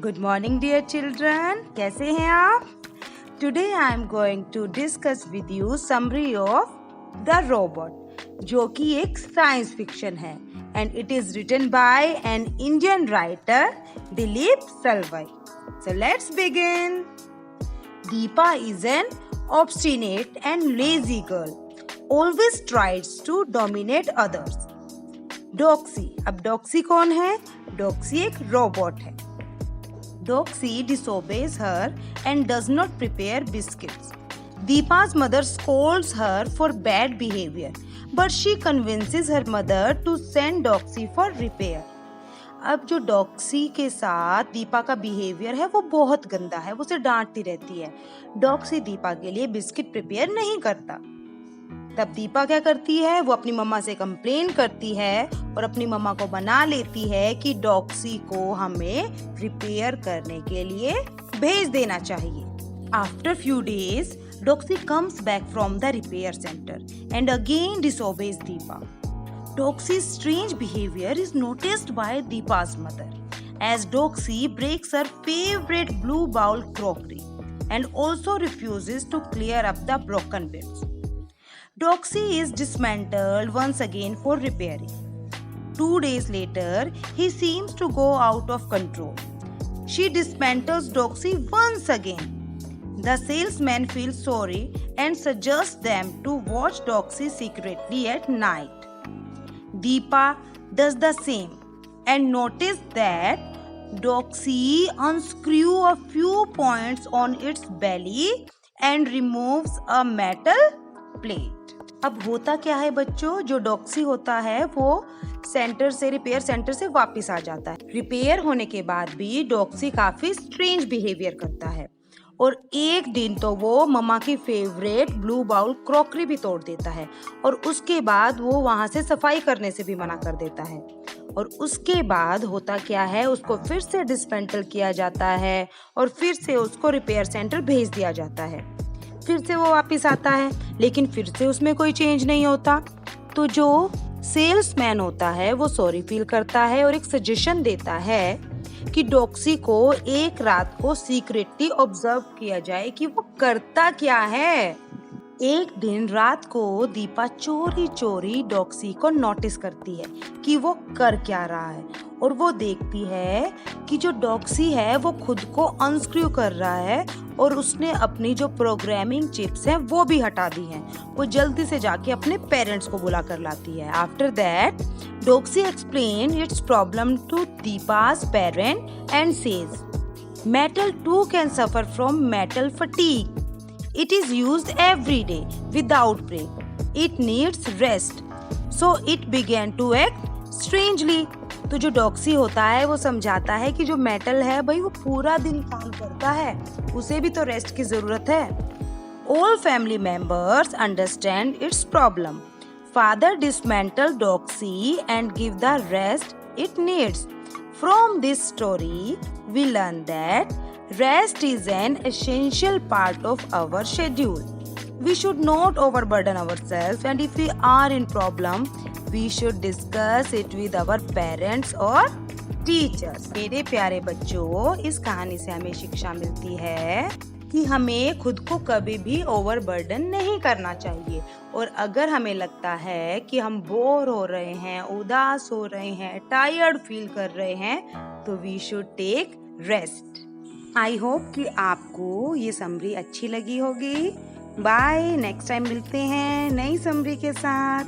Good morning dear children. कैसे हैं आप? Today I am going to discuss with you summary of The Robot, जो कि एक science fiction है and it is written by an Indian writer Dilip Salwai. So let's begin. Deepa is an obstinate and lazy girl, always tries to dominate others. Doxy, अब Doxy कौन है? Doxy एक robot है. Doxy disobeys her and does not prepare biscuits. Deepa's mother scolds her for bad behavior, but she convinces her mother to send Doxy for repair. अब जो Doxy के साथ दीपा का बिहेवियर है वो बहुत गंदा है, वो उसे डांटती रहती है. डॉक्सी दीपा के लिए बिस्किट प्रिपेयर नहीं करता. तब दीपा क्या करती है? वो अपनी मम्मा से कंप्लेन करती है और अपनी मम्मा को बना लेती है कि डॉक्सी को हमें रिपेयर करने के लिए भेज देना चाहिए. After few days Doxy comes back from the repair centre and again disobeys Deepa. Doxy's strange behavior is noticed by Deepa's mother as Doxy breaks her favorite blue bowl crockery and also refuses to clear up the broken bits. Doxy is dismantled once again for repairing. 2 days later, he seems to go out of control. She dismantles Doxy once again. The salesman feels sorry and suggests them to watch Doxy secretly at night. Deepa does the same and notices that Doxy unscrews a few points on its belly and removes a metal plate. अब होता क्या है बच्चों? जो Doxy होता है वो repair centre से वापस आ जाता है. रिपेयर होने के बाद भी डॉक्सी काफी स्ट्रेंज बिहेवियर करता है और एक दिन तो वो मम्मा की फेवरेट ब्लू बाउल क्रॉकरी भी तोड़ देता है और उसके बाद वो वहां से सफाई करने से भी मना कर देता है. और उसके बाद होता क्या है? उसको फिर से डिस्मेंटल किया जाता है और फिर से उसको रिपेयर सेंटर भेज दिया जाता है. फिर से वो वापस आता है लेकिन फिर से उसमें कोई चेंज नहीं होता. तो जो सेल्समैन होता है वो सॉरी फील करता है और एक सजेशन देता है कि डॉक्सी को एक रात को सीक्रेटली ऑब्जर्व किया जाए कि वो करता क्या है. एक दिन रात को दीपा चोरी चोरी डॉक्सी को नोटिस करती है कि वो कर क्या रहा है और वो देखती है कि जो डॉक्सी है वो खुद को अनस्क्रू कर रहा है और उसने अपनी जो प्रोग्रामिंग चिप्स हैं वो भी हटा दी हैं. वो जल्दी से जाके अपने पेरेंट्स को बुला कर लाती है. After that Doxy explain its problem to Deepa's parent and says metal too can suffer from metal fatigue. It is used every day without break. It needs rest. So it began to act strangely. तो जो Doxy होता है वो समझाता है कि जो metal है भाई वो पूरा दिन काम करता है, उसे भी तो रेस्ट की जरूरत है. All family members understand its problem. Father dismantle Doxy and give the rest it needs. From this story, we learn that rest is an essential part of our schedule. We should not overburden ourselves and if we are in problem, we should discuss it with our parents or teachers. मेरे प्यारे बच्चों, इस कहानी से हमें शिक्षा मिलती है कि हमें खुद को कभी भी ओवरबर्डन नहीं करना चाहिए और अगर हमें लगता है कि हम बोर हो रहे हैं, उदास हो रहे हैं, टायर्ड फील कर रहे हैं तो we should take rest. I hope कि आपको ये समरी अच्छी लगी होगी. बाय. नेक्स्ट टाइम मिलते हैं नई समरी के साथ.